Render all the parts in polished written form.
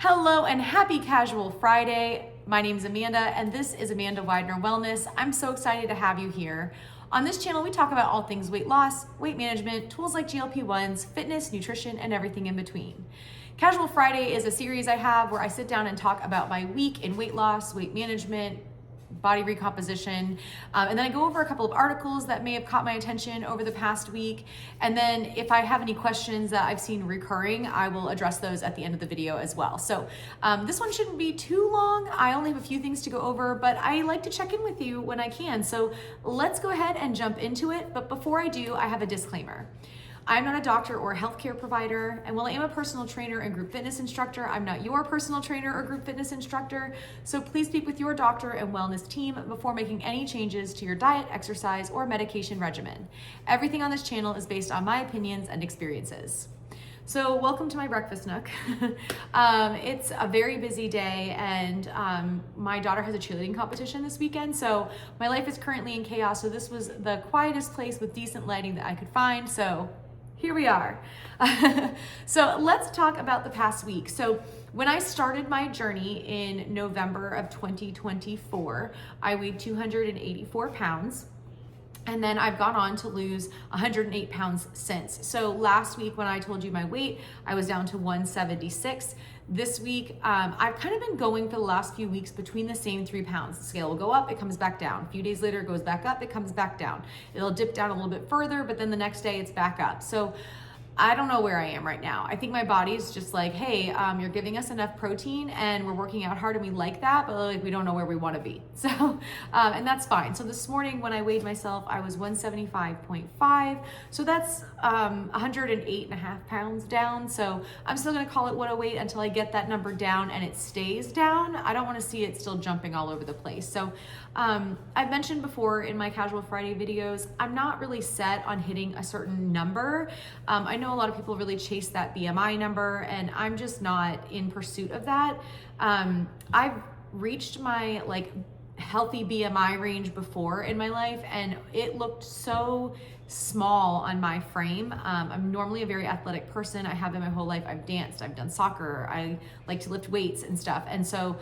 Hello and happy Casual Friday. My name is Amanda and this is Amanda Widener Wellness. I'm so excited to have you here. On this channel, we talk about all things weight loss, weight management, tools like GLP1s, fitness, nutrition, and everything in between. Casual Friday is a series I have where I sit down and talk about my week in weight loss, weight management, body recomposition, and then I go over a couple of articles that may have caught my attention over the past week, and then if I have any questions that I've seen recurring, I will address those at the end of the video as well. So this one shouldn't be too long. I only have a few things to go over, but I like to check in with you when I can. So let's go ahead and jump into it. But before I do, I have a disclaimer. I'm not a doctor or a healthcare provider, and while I am a personal trainer and group fitness instructor, I'm not your personal trainer or group fitness instructor, so please speak with your doctor and wellness team before making any changes to your diet, exercise, or medication regimen. Everything on this channel is based on my opinions and experiences. So welcome to my breakfast nook. It's a very busy day, and my daughter has a cheerleading competition this weekend, so my life is currently in chaos, so this was the quietest place with decent lighting that I could find, so here we are. So let's talk about the past week. So when I started my journey in November of 2024, I weighed 284 pounds. And then I've gone on to lose 108 pounds since. So last week when I told you my weight, I was down to 176. This week, I've kind of been going for the last few weeks between the same 3 pounds. The scale will go up, it comes back down. A few days later, it goes back up, it comes back down. It'll dip down a little bit further, but then the next day it's back up. So I don't know where I am right now. I think my body's just like, hey, you're giving us enough protein and we're working out hard and we like that, but like we don't know where we want to be. So, and that's fine. So this morning when I weighed myself, I was 175.5. So that's 108.5 pounds down. So I'm still going to call it 108 until I get that number down and it stays down. I don't want to see it still jumping all over the place. So I've mentioned before in my Casual Friday videos, I'm not really set on hitting a certain number. I know a lot of people really chase that BMI number, and I'm just not in pursuit of that. I've reached my healthy BMI range before in my life, and it looked so small on my frame. I'm normally a very athletic person. I have been my whole life. I've danced, I've done soccer, I like to lift weights and stuff. And so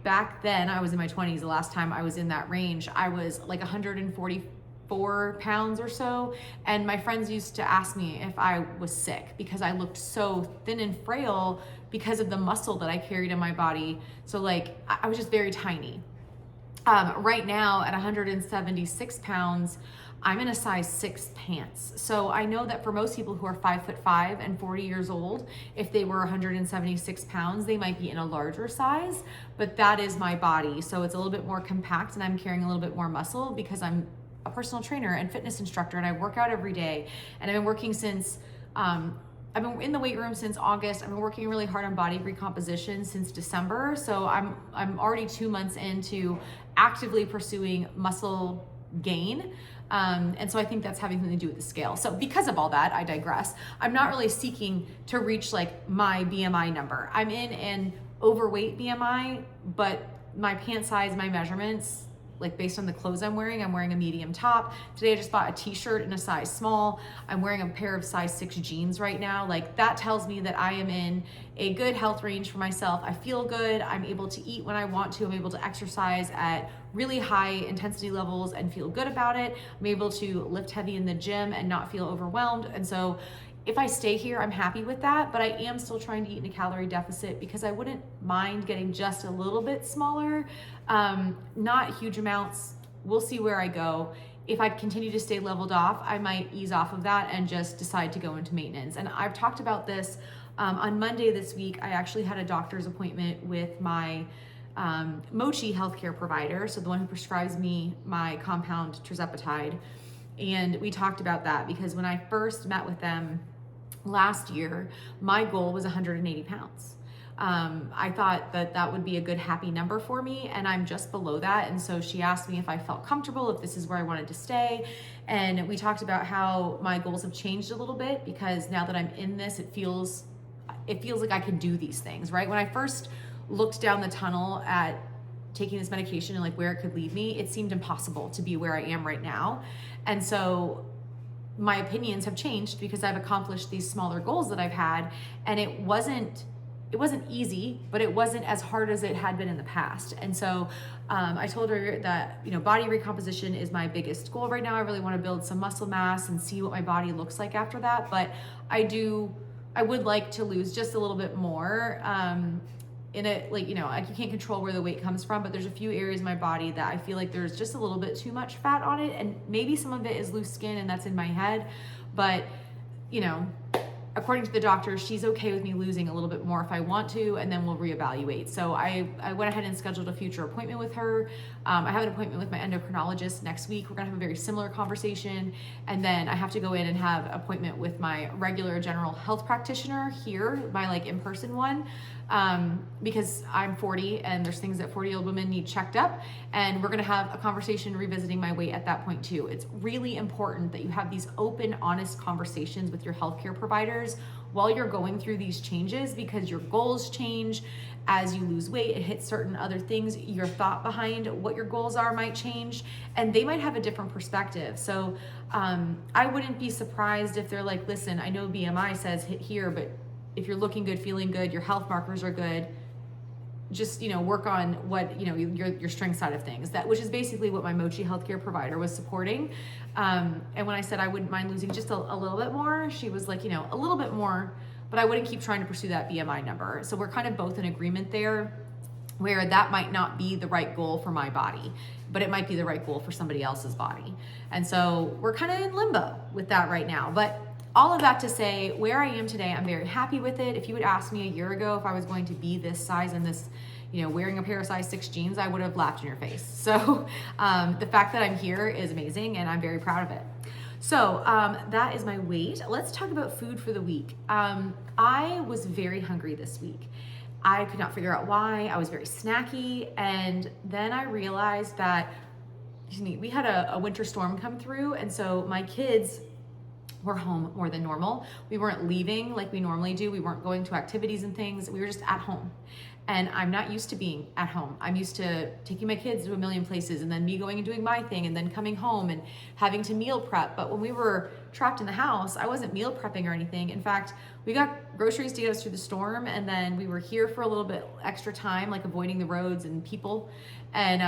back then, I was in my 20s, the last time I was in that range, I was like 144 pounds or so. And my friends used to ask me if I was sick because I looked so thin and frail because of the muscle that I carried in my body. So I was just very tiny. Right now at 176 pounds, I'm in a size 6 pants. So I know that for most people who are 5'5" and 40 years old, if they were 176 pounds, they might be in a larger size, but that is my body. So it's a little bit more compact and I'm carrying a little bit more muscle because I'm a personal trainer and fitness instructor and I work out every day. And I've been working since, I've been in the weight room since August. I've been working really hard on body recomposition since December. So I'm already 2 months into actively pursuing muscle gain. And so I think that's having something to do with the scale. So because of all that, I digress. I'm not really seeking to reach my BMI number. I'm in an overweight BMI, but my pant size, my measurements, based on the clothes I'm wearing a medium top. Today I just bought a t-shirt in a size small. I'm wearing a pair of size 6 jeans right now. That tells me that I am in a good health range for myself. I feel good. I'm able to eat when I want to. I'm able to exercise at really high intensity levels and feel good about it. I'm able to lift heavy in the gym and not feel overwhelmed. And so if I stay here, I'm happy with that, but I am still trying to eat in a calorie deficit because I wouldn't mind getting just a little bit smaller, not huge amounts. We'll see where I go. If I continue to stay leveled off, I might ease off of that and just decide to go into maintenance. And I've talked about this on Monday this week. I actually had a doctor's appointment with my Mochi healthcare provider, so the one who prescribes me my compound tirzepatide. And we talked about that because when I first met with them last year, my goal was 180 pounds. I thought that would be a good happy number for me, and I'm just below that. And so she asked me if I felt comfortable, if this is where I wanted to stay. And we talked about how my goals have changed a little bit because now that I'm in this, it feels like I can do these things, right? When I first looked down the tunnel at taking this medication and where it could lead me, it seemed impossible to be where I am right now. And so my opinions have changed because I've accomplished these smaller goals that I've had, and it wasn't it wasn't easy, but it wasn't as hard as it had been in the past. And so I told her that, you know, body recomposition is my biggest goal right now. I really want to build some muscle mass and see what my body looks like after that. But I would like to lose just a little bit more. In it, like, you know, I can't control where the weight comes from, but there's a few areas of my body that I feel like there's just a little bit too much fat on it. And maybe some of it is loose skin and that's in my head, but you know, according to the doctor, she's okay with me losing a little bit more if I want to, and then we'll reevaluate. So I went ahead and scheduled a future appointment with her. I have an appointment with my endocrinologist next week. We're gonna have a very similar conversation. And then I have to go in and have an appointment with my regular general health practitioner here, my like in-person one, because I'm 40 and there's things that 40-year-old women need checked up. And we're gonna have a conversation revisiting my weight at that point too. It's really important that you have these open, honest conversations with your healthcare providers while you're going through these changes, because your goals change as you lose weight. It hits certain other things. Your thought behind what your goals are might change, and they might have a different perspective. So I wouldn't be surprised if they're like, listen, I know BMI says hit here, but if you're looking good, feeling good, your health markers are good, just, you know, work on what, you know, your strength side of things, which is basically what my Mochi healthcare provider was supporting. And when I said I wouldn't mind losing just a little bit more, she was like, you know, a little bit more, but I wouldn't keep trying to pursue that BMI number. So we're kind of both in agreement there, where that might not be the right goal for my body, but it might be the right goal for somebody else's body. And so we're kind of in limbo with that right now. But all of that to say, where I am today, I'm very happy with it. If you would ask me a year ago if I was going to be this size and this, you know, wearing a pair of size 6 jeans, I would have laughed in your face. So the fact that I'm here is amazing, and I'm very proud of it. So that is my weight. Let's talk about food for the week. I was very hungry this week. I could not figure out why. I was very snacky, and then I realized that we had a winter storm come through, and so my kids were home more than normal. We weren't leaving like we normally do. We weren't going to activities and things. We were just at home. And I'm not used to being at home. I'm used to taking my kids to a million places and then me going and doing my thing and then coming home and having to meal prep. But when we were trapped in the house, I wasn't meal prepping or anything. In fact, we got groceries to get us through the storm, and then we were here for a little bit extra time, like avoiding the roads and people. And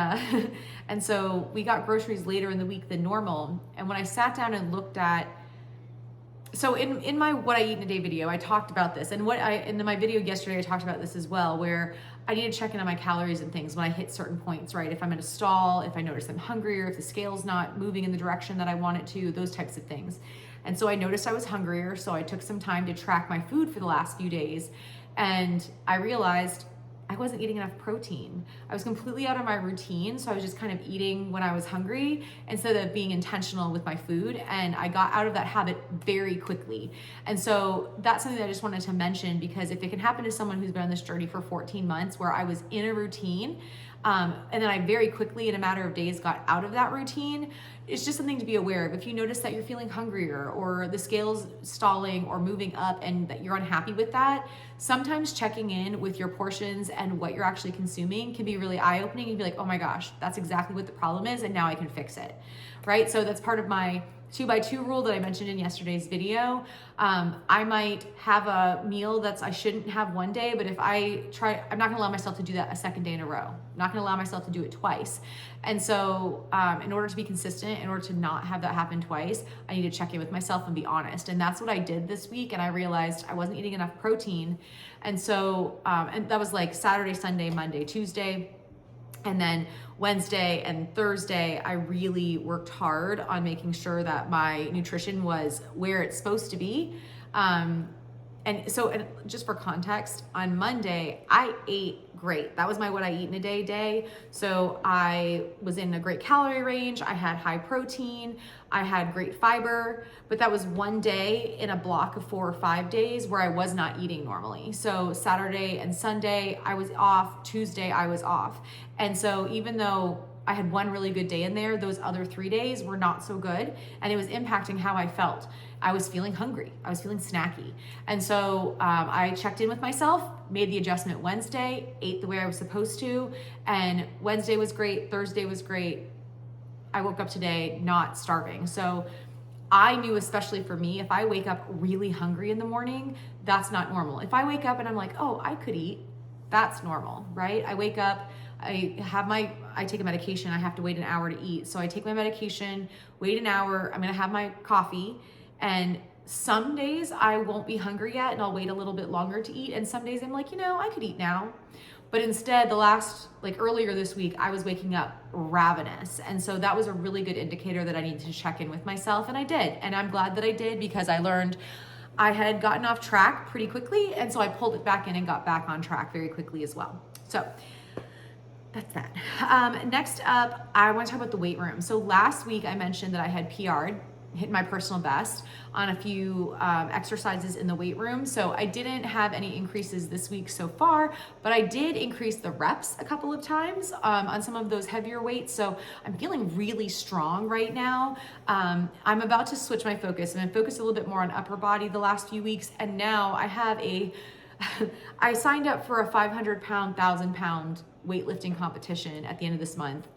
and so we got groceries later in the week than normal. And when I sat down and looked at, so in my what I eat in a day video, I talked about this, and in my video yesterday, I talked about this as well, where I need to check in on my calories and things when I hit certain points, right? If I'm in a stall, if I notice I'm hungrier, if the scale's not moving in the direction that I want it to, those types of things. And so I noticed I was hungrier, so I took some time to track my food for the last few days, and I realized I wasn't eating enough protein. I was completely out of my routine, so I was just kind of eating when I was hungry instead of being intentional with my food, and I got out of that habit very quickly. And so that's something that I just wanted to mention, because if it can happen to someone who's been on this journey for 14 months where I was in a routine, and then I very quickly, in a matter of days, got out of that routine, it's just something to be aware of. If you notice that you're feeling hungrier, or the scale's stalling or moving up, and that you're unhappy with that, sometimes checking in with your portions and what you're actually consuming can be really eye-opening. You'd be like, oh my gosh, that's exactly what the problem is, and now I can fix it, right? So that's part of my 2x2 rule that I mentioned in yesterday's video. I might have a meal that's I shouldn't have one day, but if I try, I'm not gonna allow myself to do that a second day in a row. I'm not gonna allow myself to do it twice. And so in order to be consistent, in order to not have that happen twice, I need to check in with myself and be honest. And that's what I did this week. And I realized I wasn't eating enough protein. And so, and that was like Saturday, Sunday, Monday, Tuesday. And then Wednesday and Thursday, I really worked hard on making sure that my nutrition was where it's supposed to be. And just for context, on Monday, I ate great. That was my what I eat in a day. So I was in a great calorie range. I had high protein. I had great fiber, but that was one day in a block of 4 or 5 days where I was not eating normally. So Saturday and Sunday, I was off. Tuesday, I was off. And so even though I had one really good day in there, those other 3 days were not so good, and it was impacting how I felt. I was feeling hungry. I was feeling snacky. And so I checked in with myself, made the adjustment Wednesday, ate the way I was supposed to, and Wednesday was great, Thursday was great. I woke up today not starving. So I knew, especially for me, if I wake up really hungry in the morning, that's not normal. If I wake up and I'm like, oh, I could eat, that's normal, right? I wake up, I take a medication, I have to wait an hour to eat. So I take my medication, wait an hour, I'm gonna have my coffee, and some days I won't be hungry yet and I'll wait a little bit longer to eat. And some days I'm like, I could eat now. But instead, earlier this week, I was waking up ravenous. And so that was a really good indicator that I needed to check in with myself. And I did. And I'm glad that I did, because I learned I had gotten off track pretty quickly. And so I pulled it back in and got back on track very quickly as well. So that's that. Next up, I want to talk about the weight room. So last week I mentioned that I had PR'd, hit my personal best on a few exercises in the weight room. So I didn't have any increases this week so far, but I did increase the reps a couple of times on some of those heavier weights. So I'm feeling really strong right now. I'm about to switch my focus. I'm focused a little bit more on upper body the last few weeks. And now I have I signed up for a 500-pound, 1,000-pound weightlifting competition at the end of this month.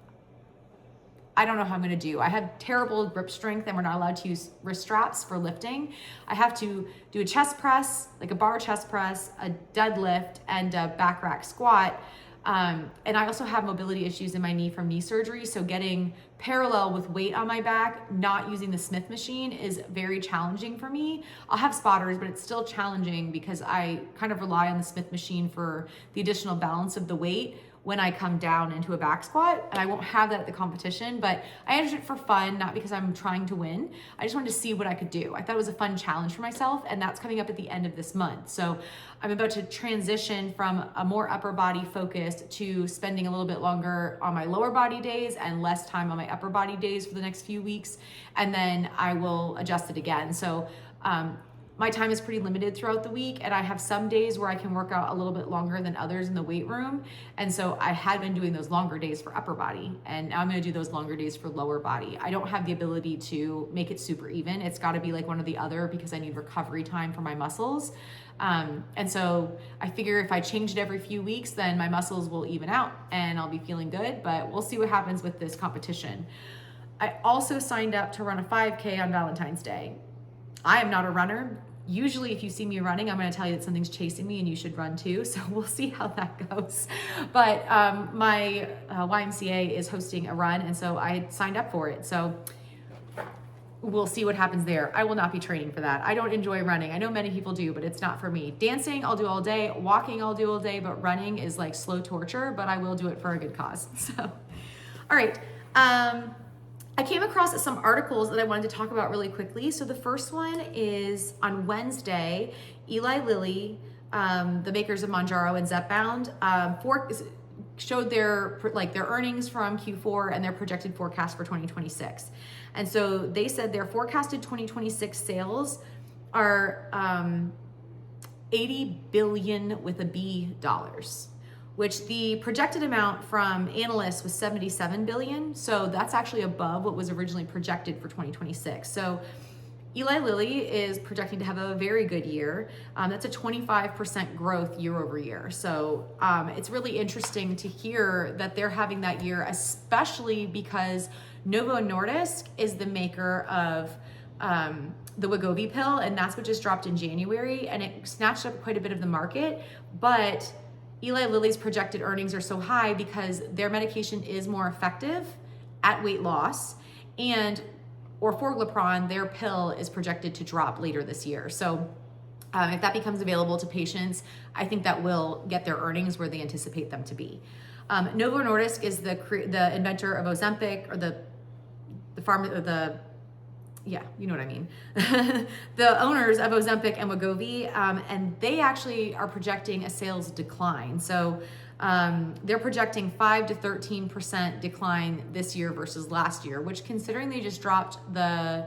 I don't know how I'm gonna do. I have terrible grip strength and we're not allowed to use wrist straps for lifting. I have to do a chest press, like a bar chest press, a deadlift, and a back rack squat. And I also have mobility issues in my knee from knee surgery. So getting parallel with weight on my back, not using the Smith machine, is very challenging for me. I'll have spotters, but it's still challenging because I kind of rely on the Smith machine for the additional balance of the weight when I come down into a back squat, and I won't have that at the competition, but I entered it for fun, not because I'm trying to win. I just wanted to see what I could do. I thought it was a fun challenge for myself, and that's coming up at the end of this month. So I'm about to transition from a more upper body focused to spending a little bit longer on my lower body days and less time on my upper body days for the next few weeks, and then I will adjust it again. So my time is pretty limited throughout the week, and I have some days where I can work out a little bit longer than others in the weight room. And so I had been doing those longer days for upper body, and now I'm gonna do those longer days for lower body. I don't have the ability to make it super even. It's gotta be like one or the other because I need recovery time for my muscles. And so I figure if I change it every few weeks, then my muscles will even out and I'll be feeling good, but we'll see what happens with this competition. I also signed up to run a 5K on Valentine's Day. I am not a runner. Usually if you see me running, I'm gonna tell you that something's chasing me and you should run too. So we'll see how that goes. But my YMCA is hosting a run, and so I signed up for it. So we'll see what happens there. I will not be training for that. I don't enjoy running. I know many people do, but it's not for me. Dancing, I'll do all day. Walking, I'll do all day, but running is like slow torture, but I will do it for a good cause. So, all right. I came across some articles that I wanted to talk about really quickly. So the first one is on Wednesday, Eli Lilly, the makers of Mounjaro and Zepbound, showed their earnings from Q4 and their projected forecast for 2026. And so they said their forecasted 2026 sales are 80 billion with a B dollars, which the projected amount from analysts was 77 billion. So that's actually above what was originally projected for 2026. So Eli Lilly is projecting to have a very good year. That's a 25% growth year over year. So it's really interesting to hear that they're having that year, especially because Novo Nordisk is the maker of the Wegovy pill, and that's what just dropped in January, and it snatched up quite a bit of the market. But Eli Lilly's projected earnings are so high because their medication is more effective at weight loss, and orforglipron, their pill, is projected to drop later this year. So if that becomes available to patients, I think that will get their earnings where they anticipate them to be. Novo Nordisk is the inventor of Ozempic, or you know what I mean. The owners of Ozempic and Wegovy, and they actually are projecting a sales decline. So they're projecting 5 to 13% decline this year versus last year, which, considering they just dropped the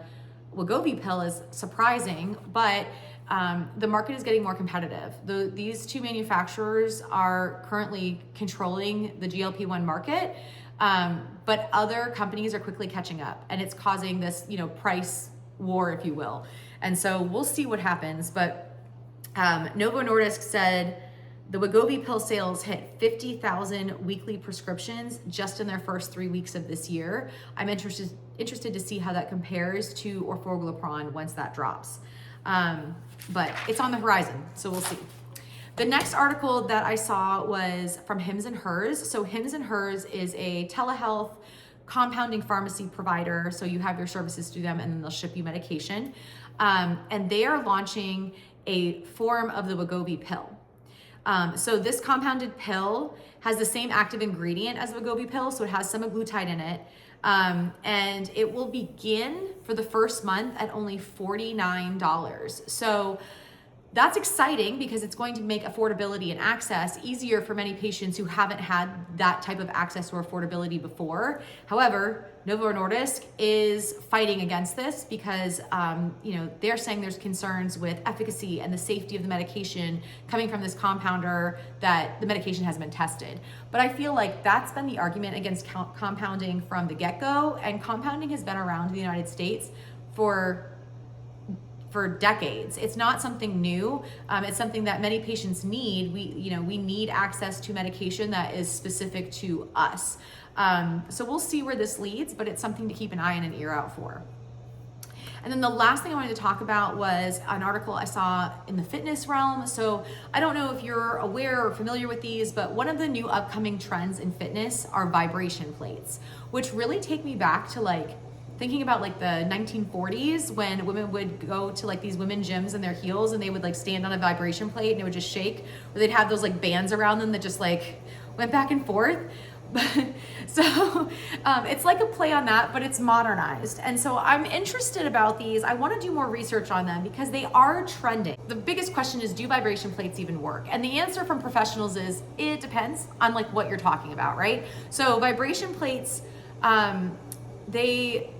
Wegovy pill, is surprising, but the market is getting more competitive. These two manufacturers are currently controlling the GLP-1 market, but other companies are quickly catching up, and it's causing this, price war, if you will. And so we'll see what happens. But Novo Nordisk said the Wegovy pill sales hit 50,000 weekly prescriptions just in their first 3 weeks of this year. I'm interested interested to see how that compares to orforglipron once that drops. But it's on the horizon, so we'll see. The next article that I saw was from Hims & Hers. So Hims & Hers is a telehealth compounding pharmacy provider. So you have your services through them and then they'll ship you medication. And they are launching a form of the Wegovy pill. So this compounded pill has the same active ingredient as the Wegovy pill. So it has semaglutide in it. And it will begin for the first month at only $49. So that's exciting because it's going to make affordability and access easier for many patients who haven't had that type of access or affordability before. However, Novo Nordisk is fighting against this because they're saying there's concerns with efficacy and the safety of the medication coming from this compounder, that the medication hasn't been tested. But I feel like that's been the argument against compounding from the get-go, and compounding has been around in the United States for decades. It's not something new. It's something that many patients need. We need access to medication that is specific to us. So we'll see where this leads, but it's something to keep an eye and an ear out for. And then the last thing I wanted to talk about was an article I saw in the fitness realm. So I don't know if you're aware or familiar with these, but one of the new upcoming trends in fitness are vibration plates, which really take me back to thinking about the 1940s when women would go to these women gyms in their heels and they would stand on a vibration plate and it would just shake, or they'd have those bands around them that just went back and forth. So it's like a play on that, but it's modernized. And so I'm interested about these. I want to do more research on them because they are trending. The biggest question is, do vibration plates even work? And the answer from professionals is, it depends on what you're talking about, right? So vibration plates, they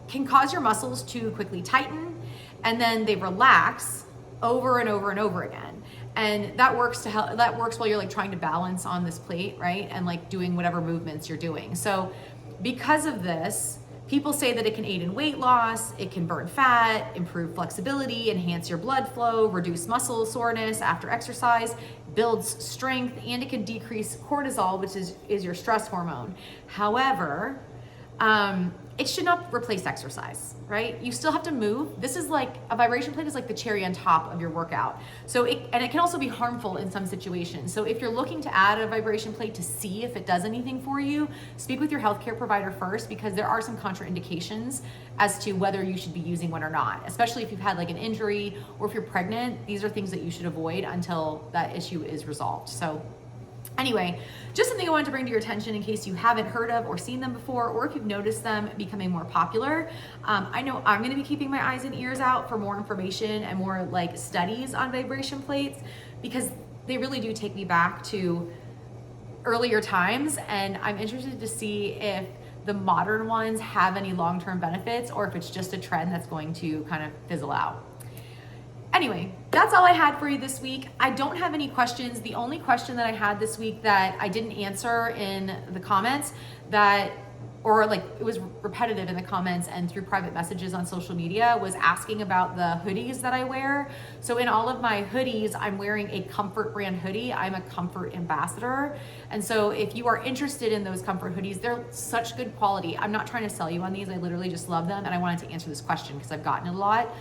can cause your muscles to quickly tighten, and then they relax over and over and over again. And that works while you're trying to balance on this plate, right? And doing whatever movements you're doing. So because of this, people say that it can aid in weight loss, it can burn fat, improve flexibility, enhance your blood flow, reduce muscle soreness after exercise, builds strength, and it can decrease cortisol, which is your stress hormone. However, it should not replace exercise, right? You still have to move. This is a vibration plate is the cherry on top of your workout. So it can also be harmful in some situations. So if you're looking to add a vibration plate to see if it does anything for you, speak with your healthcare provider first, because there are some contraindications as to whether you should be using one or not, especially if you've had an injury or if you're pregnant. These are things that you should avoid until that issue is resolved. So anyway, just something I wanted to bring to your attention in case you haven't heard of or seen them before, or if you've noticed them becoming more popular. I know I'm going to be keeping my eyes and ears out for more information and more studies on vibration plates, because they really do take me back to earlier times, and I'm interested to see if the modern ones have any long-term benefits or if it's just a trend that's going to kind of fizzle out. Anyway, that's all I had for you this week. I don't have any questions. The only question that I had this week that I didn't answer in the comments it was repetitive in the comments and through private messages on social media, was asking about the hoodies that I wear. So in all of my hoodies, I'm wearing a Comfrt brand hoodie. I'm a Comfrt ambassador. And so if you are interested in those Comfrt hoodies, they're such good quality. I'm not trying to sell you on these. I literally just love them. And I wanted to answer this question because I've gotten it a lot.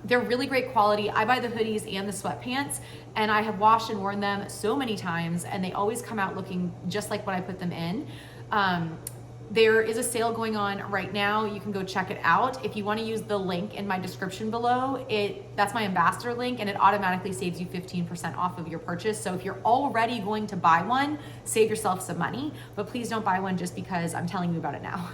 They're really great quality. I buy the hoodies and the sweatpants, and I have washed and worn them so many times, and they always come out looking just like when I put them in. There is a sale going on right now. You can go check it out. If you want to use the link in my description below, that's my ambassador link, and it automatically saves you 15% off of your purchase. So if you're already going to buy one, save yourself some money, but please don't buy one just because I'm telling you about it now.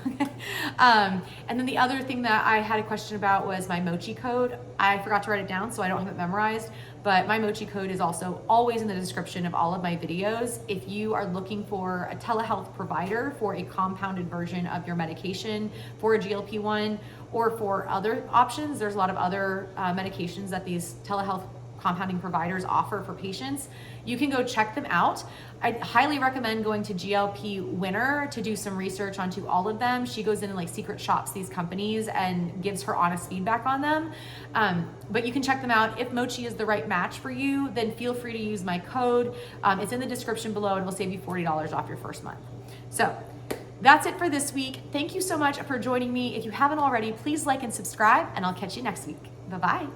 And then the other thing that I had a question about was my Mochi code. I forgot to write it down, so I don't have it memorized, but my Mochi code is also always in the description of all of my videos. If you are looking for a telehealth provider for a compounded version of your medication for a GLP1 or for other options, there's a lot of other medications that these telehealth compounding providers offer for patients. You can go check them out. I highly recommend going to GLP Winner to do some research onto all of them. She goes in and secret shops these companies and gives her honest feedback on them. But you can check them out. If Mochi is the right match for you, then feel free to use my code. It's in the description below, and it'll save you $40 off your first month. So That's it for this week. Thank you so much for joining me. If you haven't already, please like and subscribe, and I'll catch you next week. Bye-bye.